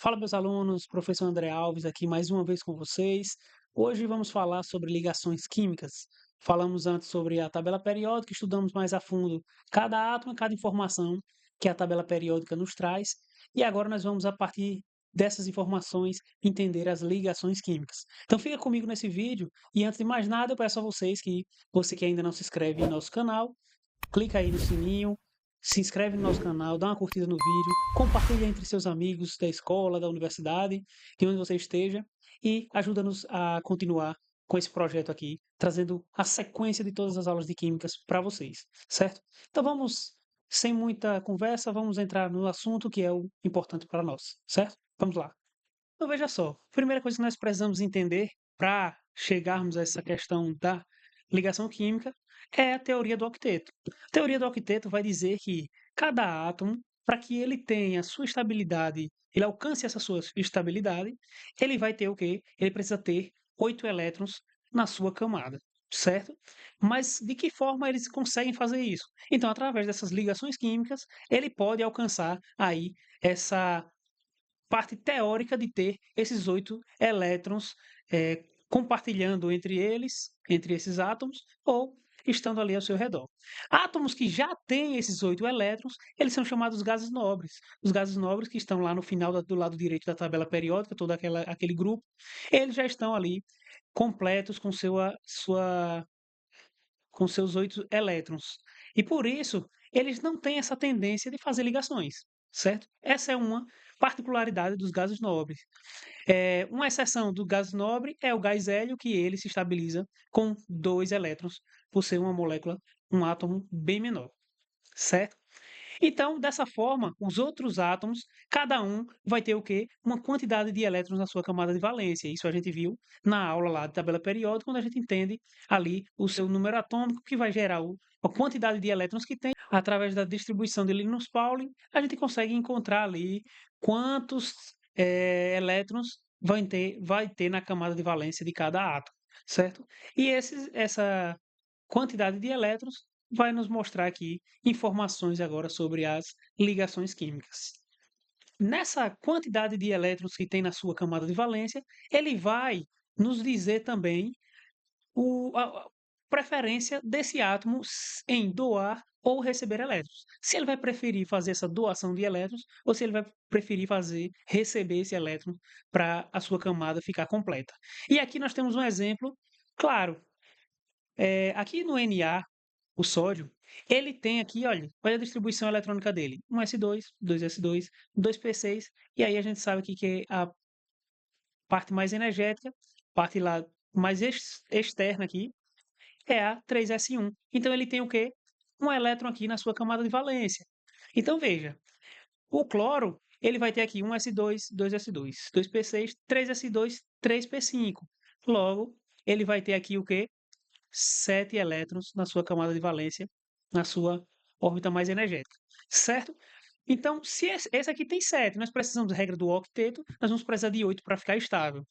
Fala, meus alunos, professor André Alves aqui mais uma vez com vocês. Hoje vamos falar sobre ligações químicas. Falamos antes sobre a tabela periódica, estudamos mais a fundo cada átomo e cada informação que a tabela periódica nos traz. E agora nós vamos, a partir dessas informações, entender as ligações químicas. Então fica comigo nesse vídeo e antes de mais nada eu peço a vocês que, você que ainda não se inscreve em nosso canal, clica aí no sininho, se inscreve no nosso canal, dá uma curtida no vídeo, compartilha entre seus amigos da escola, da universidade, de onde você esteja, e ajuda-nos a continuar com esse projeto aqui, trazendo a sequência de todas as aulas de químicas para vocês, certo? Então vamos, sem muita conversa, vamos entrar no assunto que é o importante para nós, certo? Vamos lá. Então veja só, a primeira coisa que nós precisamos entender para chegarmos a essa questão da ligação química é a teoria do octeto. A teoria do octeto vai dizer que cada átomo, para que ele tenha sua estabilidade, ele alcance essa sua estabilidade, ele vai ter o quê? Ele precisa ter 8 elétrons na sua camada, certo? Mas de que forma eles conseguem fazer isso? Então, através dessas ligações químicas, ele pode alcançar aí essa parte teórica de ter esses 8 elétrons compartilhando entre eles, entre esses átomos, ou estando ali ao seu redor. Átomos que já têm esses 8 elétrons, eles são chamados gases nobres. Os gases nobres que estão lá no final do lado direito da tabela periódica, todo aquele grupo, eles já estão ali completos com seus 8 elétrons. E por isso, eles não têm essa tendência de fazer ligações, certo? Essa é uma particularidade dos gases nobres. Uma exceção do gás nobre é o gás hélio, que ele se estabiliza com 2 elétrons, por ser uma molécula, um átomo bem menor, certo? Então, dessa forma, os outros átomos, cada um vai ter o quê? Uma quantidade de elétrons na sua camada de valência. Isso a gente viu na aula lá de tabela periódica, quando a gente entende ali o seu número atômico, que vai gerar a quantidade de elétrons que tem. Através da distribuição de Linus-Pauling, a gente consegue encontrar ali quantos elétrons vai ter na camada de valência de cada átomo, certo? E essa quantidade de elétrons vai nos mostrar aqui informações agora sobre as ligações químicas. Nessa quantidade de elétrons que tem na sua camada de valência, ele vai nos dizer também a preferência desse átomo em doar ou receber elétrons. Se ele vai preferir fazer essa doação de elétrons ou se ele vai preferir receber esse elétron para a sua camada ficar completa. E aqui nós temos um exemplo claro. Aqui no Na, o sódio, ele tem aqui, olha a distribuição eletrônica dele. Um S2, 2S2, 2P6, e aí a gente sabe aqui que a parte mais energética, parte lá mais externa aqui, é a 3S1. Então ele tem o quê? Um elétron aqui na sua camada de valência. Então veja, o cloro, ele vai ter aqui um S2, 2S2, 2P6, 3S2, 3P5. Logo, ele vai ter aqui o quê? 7 elétrons na sua camada de valência, na sua órbita mais energética, certo? Então, se esse aqui tem 7, nós precisamos da regra do octeto, nós vamos precisar de 8 para ficar estável.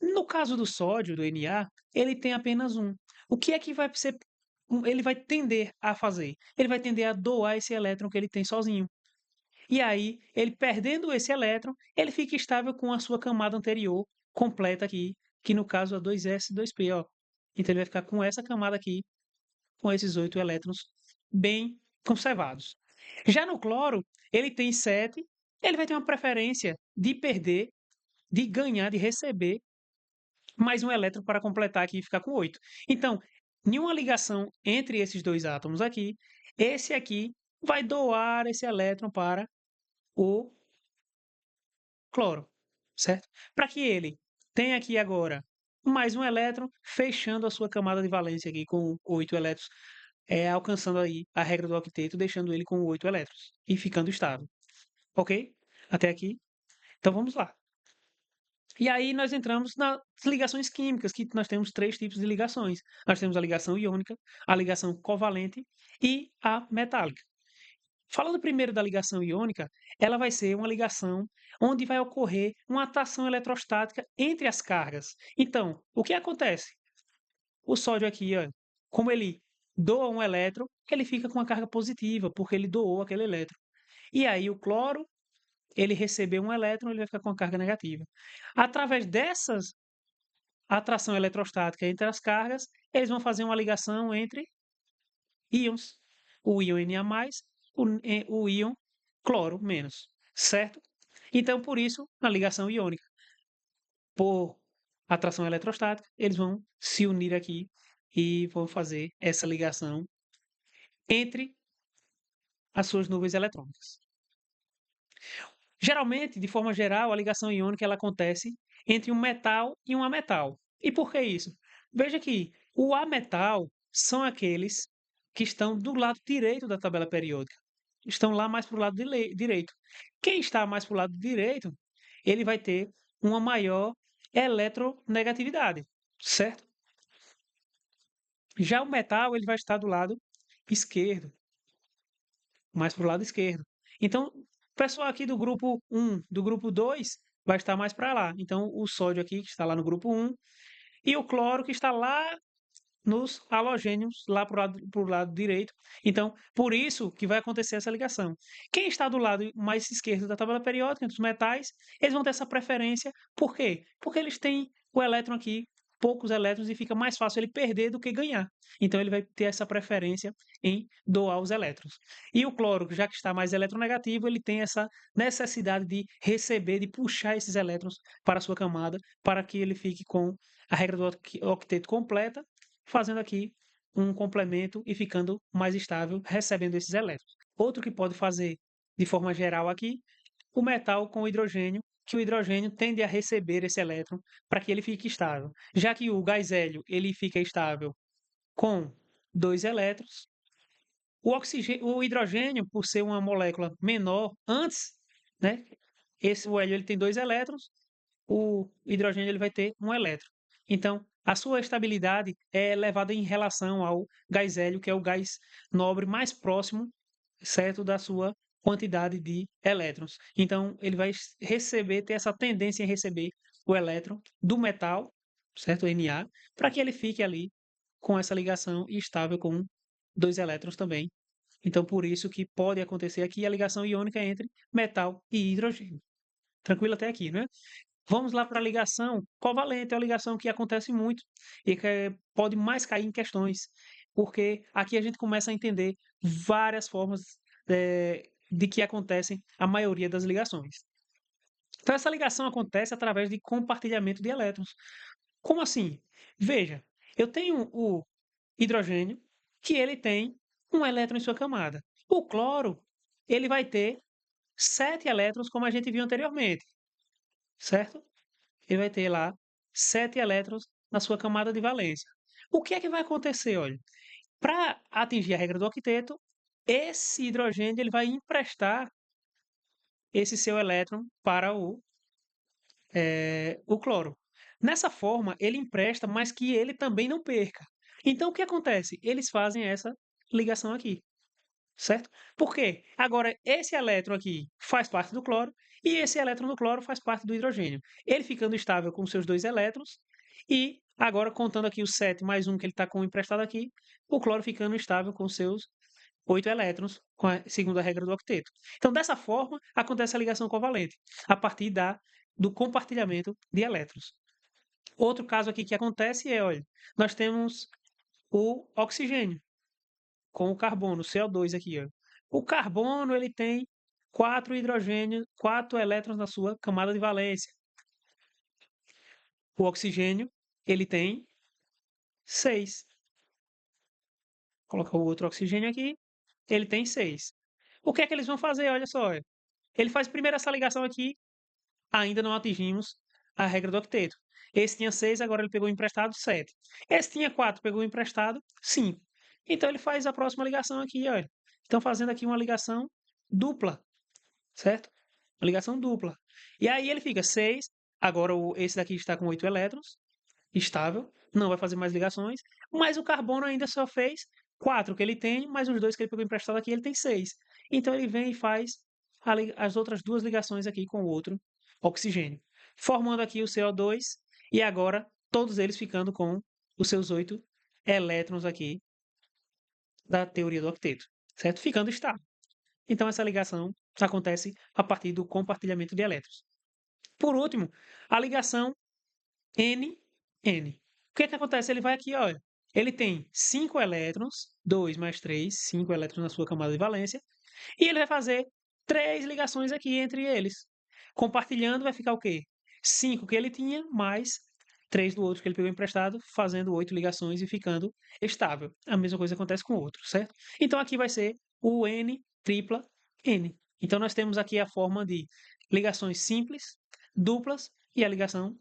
No caso do sódio, do Na, ele tem apenas um. O que é que vai ser, ele vai tender a fazer? Ele vai tender a doar esse elétron que ele tem sozinho. E aí, ele perdendo esse elétron, ele fica estável com a sua camada anterior completa aqui, que no caso é 2s, 2p, ó. Então ele vai ficar com essa camada aqui, com esses 8 elétrons bem conservados. Já no cloro, ele tem 7, ele vai ter uma preferência de perder, de ganhar, de receber mais um elétron para completar aqui e ficar com 8. Então, nenhuma ligação entre esses dois átomos aqui, esse aqui vai doar esse elétron para o cloro, certo? Para que ele tenha aqui agora mais um elétron, fechando a sua camada de valência aqui com 8 elétrons, alcançando aí a regra do octeto, deixando ele com 8 elétrons e ficando estável. Ok? Até aqui? Então vamos lá. E aí nós entramos nas ligações químicas, que nós temos 3 tipos de ligações. Nós temos a ligação iônica, a ligação covalente e a metálica. Falando primeiro da ligação iônica, ela vai ser uma ligação onde vai ocorrer uma atração eletrostática entre as cargas. Então, o que acontece? O sódio aqui, ó, como ele doa um elétron, ele fica com uma carga positiva, porque ele doou aquele elétron. E aí o cloro, ele receber um elétron, ele vai ficar com a carga negativa. Através dessas atração eletrostática entre as cargas, eles vão fazer uma ligação entre íons. O íon Na+, o íon cloro menos, certo? Então, por isso, na ligação iônica, por atração eletrostática, eles vão se unir aqui e vão fazer essa ligação entre as suas nuvens eletrônicas. Geralmente, de forma geral, a ligação iônica ela acontece entre um metal e um ametal. E por que isso? Veja que o ametal são aqueles que estão do lado direito da tabela periódica. Estão lá mais para o lado direito. Quem está mais para o lado direito, ele vai ter uma maior eletronegatividade, certo? Já o metal, ele vai estar do lado esquerdo, mais para o lado esquerdo. Então, o pessoal aqui do grupo 1, do grupo 2, vai estar mais para lá. Então, o sódio aqui, que está lá no grupo 1, e o cloro, que está lá nos halogênios, lá para o lado direito. Então, por isso que vai acontecer essa ligação. Quem está do lado mais esquerdo da tabela periódica, entre os metais, eles vão ter essa preferência. Por quê? Porque eles têm o elétron aqui, poucos elétrons, e fica mais fácil ele perder do que ganhar. Então, ele vai ter essa preferência em doar os elétrons. E o cloro, já que está mais eletronegativo, ele tem essa necessidade de receber, de puxar esses elétrons para a sua camada, para que ele fique com a regra do octeto completa, fazendo aqui um complemento e ficando mais estável, recebendo esses elétrons. Outro que pode fazer de forma geral aqui, o metal com hidrogênio, que o hidrogênio tende a receber esse elétron para que ele fique estável. Já que o gás hélio ele fica estável com 2 elétrons, o hidrogênio, por ser uma molécula menor antes, né? O hélio ele tem 2 elétrons, o hidrogênio ele vai ter um elétron. Então, a sua estabilidade é elevada em relação ao gás hélio, que é o gás nobre mais próximo, certo, da sua quantidade de elétrons. Então, ele vai receber, ter essa tendência em receber o elétron do metal, certo, Na, para que ele fique ali com essa ligação estável com 2 elétrons também. Então, por isso que pode acontecer aqui a ligação iônica entre metal e hidrogênio. Tranquilo até aqui, né? Vamos lá para a ligação covalente, é uma ligação que acontece muito e que pode mais cair em questões, porque aqui a gente começa a entender várias formas de que acontecem a maioria das ligações. Então, essa ligação acontece através de compartilhamento de elétrons. Como assim? Veja, eu tenho o hidrogênio, que ele tem um elétron em sua camada. O cloro, ele vai ter 7 elétrons, como a gente viu anteriormente, certo? Ele vai ter lá 7 elétrons na sua camada de valência. O que é que vai acontecer? Olha, para atingir a regra do octeto, esse hidrogênio ele vai emprestar esse seu elétron para o cloro. Nessa forma, ele empresta, mas que ele também não perca. Então, o que acontece? Eles fazem essa ligação aqui, certo? Por quê? Agora, esse elétron aqui faz parte do cloro e esse elétron do cloro faz parte do hidrogênio. Ele ficando estável com seus 2 elétrons e agora contando aqui os 7 mais um que ele está com emprestado aqui, o cloro ficando estável com seus 8 elétrons, segundo a regra do octeto. Então, dessa forma, acontece a ligação covalente, a partir do compartilhamento de elétrons. Outro caso aqui que acontece é, olha, nós temos o oxigênio com o carbono, o CO2 aqui, ó. O carbono, ele tem 4 hidrogênios, 4 elétrons na sua camada de valência. O oxigênio, ele tem 6. Coloca o outro oxigênio aqui, ele tem 6. O que é que eles vão fazer? Olha só, ó. Ele faz primeiro essa ligação aqui, ainda não atingimos a regra do octeto. Esse tinha 6, agora ele pegou emprestado 7. Esse tinha 4, pegou emprestado 5. Então ele faz a próxima ligação aqui, olha. Estão fazendo aqui uma ligação dupla, certo? Uma ligação dupla. E aí ele fica 6, agora esse daqui está com 8 elétrons, estável, não vai fazer mais ligações, mas o carbono ainda só fez 4 que ele tem, mais os 2 que ele pegou emprestado aqui, ele tem 6. Então ele vem e faz as outras 2 ligações aqui com o outro oxigênio, formando aqui o CO2 e agora todos eles ficando com os seus 8 elétrons aqui da teoria do octeto, certo? Ficando estável. Então essa ligação acontece a partir do compartilhamento de elétrons. Por último, a ligação N-N. O que acontece? Ele vai aqui, olha, ele tem 5 elétrons, 2 mais 3, 5 elétrons na sua camada de valência, e ele vai fazer 3 ligações aqui entre eles. Compartilhando vai ficar o quê? 5 que ele tinha, mais 3 do outro que ele pegou emprestado, fazendo 8 ligações e ficando estável. A mesma coisa acontece com o outro, certo? Então aqui vai ser o N tripla N. Então nós temos aqui a forma de ligações simples, duplas e a ligação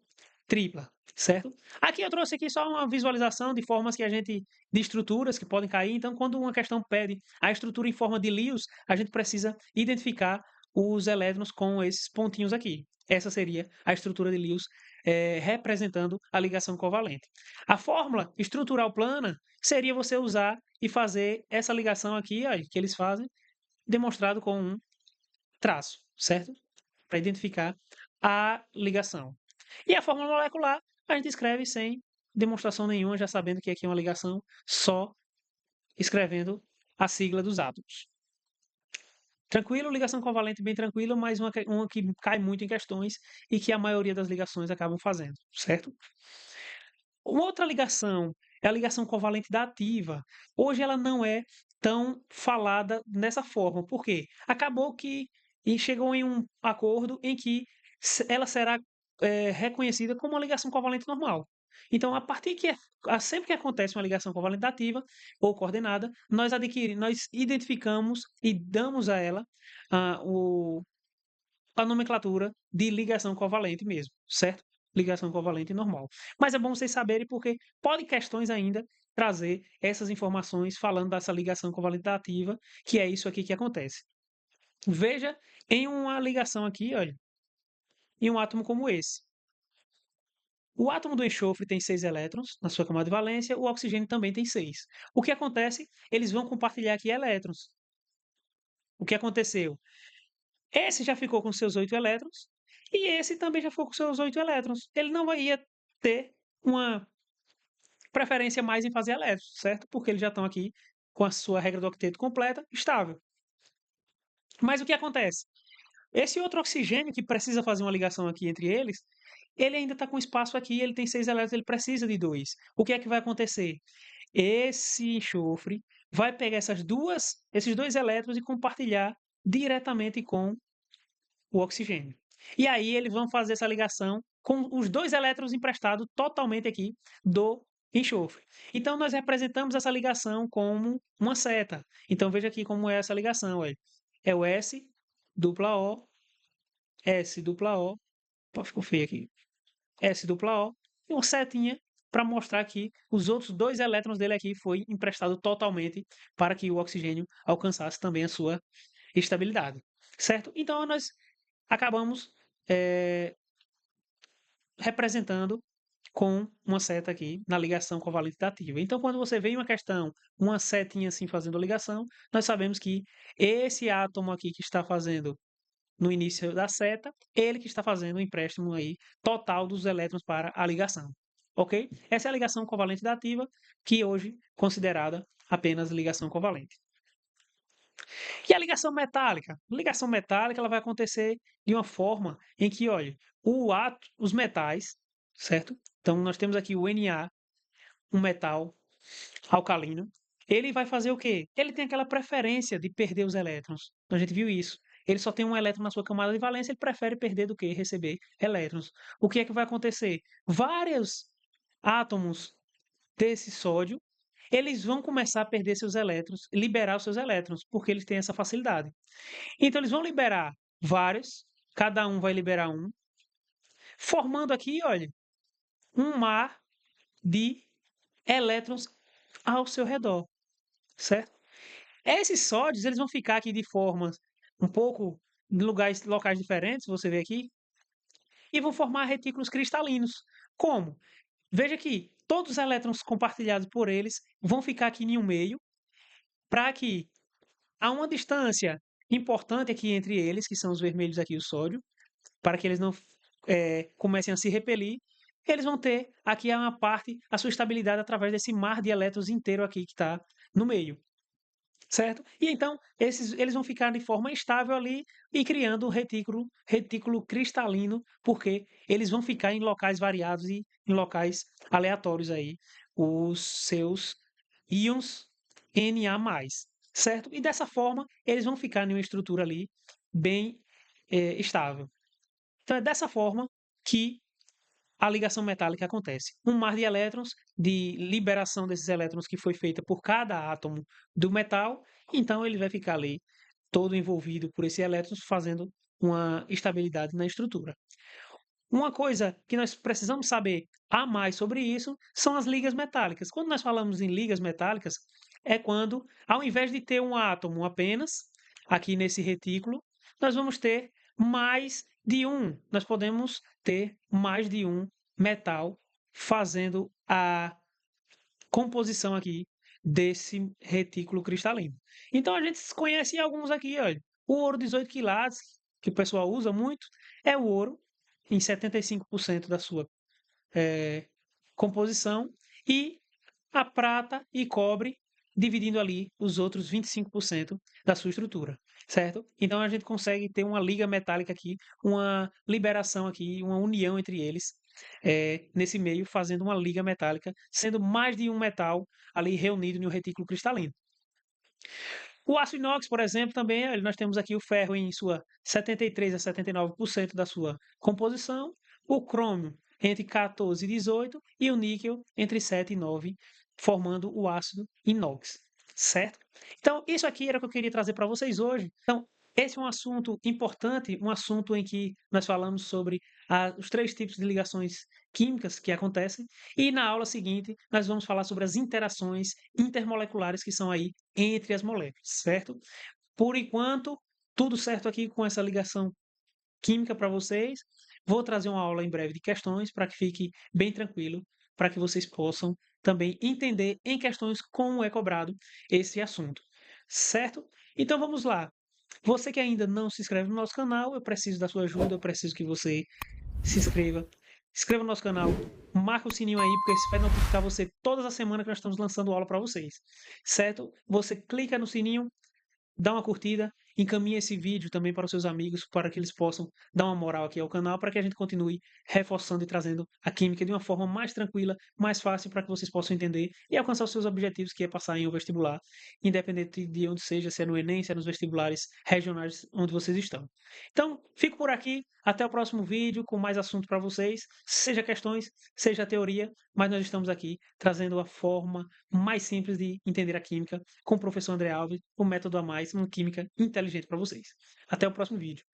tripla, certo? Aqui eu trouxe aqui só uma visualização de formas que a gente de estruturas que podem cair. Então, quando uma questão pede a estrutura em forma de Lewis, a gente precisa identificar os elétrons com esses pontinhos aqui. Essa seria a estrutura de Lewis representando a ligação covalente. A fórmula estrutural plana seria você usar e fazer essa ligação aqui, ó, que eles fazem, demonstrado com um traço, certo? Para identificar a ligação. E a fórmula molecular a gente escreve sem demonstração nenhuma, já sabendo que aqui é uma ligação, só escrevendo a sigla dos átomos. Tranquilo, ligação covalente bem tranquila, mas uma que cai muito em questões e que a maioria das ligações acabam fazendo, certo? Uma outra ligação é a ligação covalente da ativa. Hoje ela não é tão falada dessa forma. Por quê? Acabou que e chegou em um acordo em que ela será reconhecida como uma ligação covalente normal. Então, a partir que sempre que acontece uma ligação covalente ativa ou coordenada, nós identificamos e damos a ela a nomenclatura de ligação covalente mesmo, certo? Ligação covalente normal. Mas é bom vocês saberem porque podem questões ainda trazer essas informações falando dessa ligação covalente ativa, que é isso aqui que acontece. Veja em uma ligação aqui, olha, em um átomo como esse. O átomo do enxofre tem 6 elétrons na sua camada de valência, o oxigênio também tem 6. O que acontece? Eles vão compartilhar aqui elétrons. O que aconteceu? Esse já ficou com seus 8 elétrons e esse também já ficou com seus 8 elétrons. Ele não ia ter uma preferência mais em fazer elétrons, certo? Porque eles já estão aqui com a sua regra do octeto completa, estável. Mas o que acontece? Esse outro oxigênio que precisa fazer uma ligação aqui entre eles, ele ainda está com espaço aqui, ele tem 6 elétrons, ele precisa de 2. O que é que vai acontecer? Esse enxofre vai pegar esses dois elétrons e compartilhar diretamente com o oxigênio. E aí eles vão fazer essa ligação com os 2 elétrons emprestados totalmente aqui do enxofre. Então nós representamos essa ligação como uma seta. Então veja aqui como é essa ligação, olha. É o S dupla O, S dupla O, ficou feio aqui. S dupla O e uma setinha para mostrar que os outros 2 elétrons dele aqui foi emprestado totalmente para que o oxigênio alcançasse também a sua estabilidade, certo? Então nós acabamos representando com uma seta aqui na ligação covalente dativa. Então, quando você vê uma questão, uma setinha assim fazendo ligação, nós sabemos que esse átomo aqui que está fazendo no início da seta, ele que está fazendo o empréstimo aí total dos elétrons para a ligação. Ok? Essa é a ligação covalente dativa, que hoje considerada apenas ligação covalente. E a ligação metálica? A ligação metálica ela vai acontecer de uma forma em que, olha, os metais, certo? Então, nós temos aqui o Na, um metal alcalino. Ele vai fazer o quê? Ele tem aquela preferência de perder os elétrons. A gente viu isso. Ele só tem um elétron na sua camada de valência, ele prefere perder do que receber elétrons. O que é que vai acontecer? Vários átomos desse sódio, eles vão começar a perder seus elétrons, liberar os seus elétrons, porque eles têm essa facilidade. Então, eles vão liberar vários, cada um vai liberar um, formando aqui, olha, um mar de elétrons ao seu redor, certo? Esses sódios, eles vão ficar aqui de formas um pouco em locais diferentes, você vê aqui, e vão formar retículos cristalinos. Como? Veja que todos os elétrons compartilhados por eles vão ficar aqui em um meio, para que a uma distância importante aqui entre eles, que são os vermelhos aqui, o sódio, para que eles não comecem a se repelir, eles vão ter aqui uma parte, a sua estabilidade através desse mar de elétrons inteiro aqui que está no meio. certo? E então eles vão ficar de forma estável ali e criando um retículo cristalino, porque eles vão ficar em locais variados e em locais aleatórios aí, os seus íons Na+, certo? E dessa forma eles vão ficar em uma estrutura ali bem estável. Então é dessa forma que a ligação metálica acontece. Um mar de elétrons, de liberação desses elétrons que foi feita por cada átomo do metal, então ele vai ficar ali todo envolvido por esses elétrons, fazendo uma estabilidade na estrutura. Uma coisa que nós precisamos saber a mais sobre isso são as ligas metálicas. Quando nós falamos em ligas metálicas, é quando, ao invés de ter um átomo apenas, aqui nesse retículo, nós vamos ter mais de um. Nós podemos ter mais de um metal fazendo a composição aqui desse retículo cristalino. Então a gente conhece alguns aqui, olha. O ouro 18 quilates, que o pessoal usa muito, é o ouro em 75% da sua composição, e a prata e cobre dividindo ali os outros 25% da sua estrutura, certo? Então a gente consegue ter uma liga metálica aqui, uma liberação aqui, uma união entre eles, nesse meio, fazendo uma liga metálica, sendo mais de um metal ali reunido em um retículo cristalino. O aço inox, por exemplo, também nós temos aqui o ferro em sua 73 a 79% da sua composição, o crômio entre 14 e 18 e o níquel entre 7 e 9, formando o ácido inox, certo? Então, isso aqui era o que eu queria trazer para vocês hoje. Então, esse é um assunto importante, um assunto em que nós falamos sobre os três tipos de ligações químicas que acontecem, e na aula seguinte nós vamos falar sobre as interações intermoleculares que são aí entre as moléculas, certo? Por enquanto, tudo certo aqui com essa ligação química para vocês. Vou trazer uma aula em breve de questões para que fique bem tranquilo, para que vocês possam também entender em questões como é cobrado esse assunto, certo? Então vamos lá. Você que ainda não se inscreve no nosso canal, eu preciso da sua ajuda, eu preciso que você se inscreva no nosso canal, marca o sininho aí, porque isso vai notificar você todas as semanas que nós estamos lançando aula para vocês, certo? Você clica no sininho, dá uma curtida, encaminha esse vídeo também para os seus amigos, para que eles possam dar uma moral aqui ao canal, para que a gente continue reforçando e trazendo a química de uma forma mais tranquila, mais fácil, para que vocês possam entender e alcançar os seus objetivos, que é passar em um vestibular, independente de onde seja, se é no Enem, se é nos vestibulares regionais onde vocês estão. Então, fico por aqui, até o próximo vídeo com mais assunto para vocês, seja questões, seja teoria, mas nós estamos aqui trazendo a forma mais simples de entender a química com o professor André Alves, o método a mais, uma química inteligente para vocês. Até o próximo vídeo.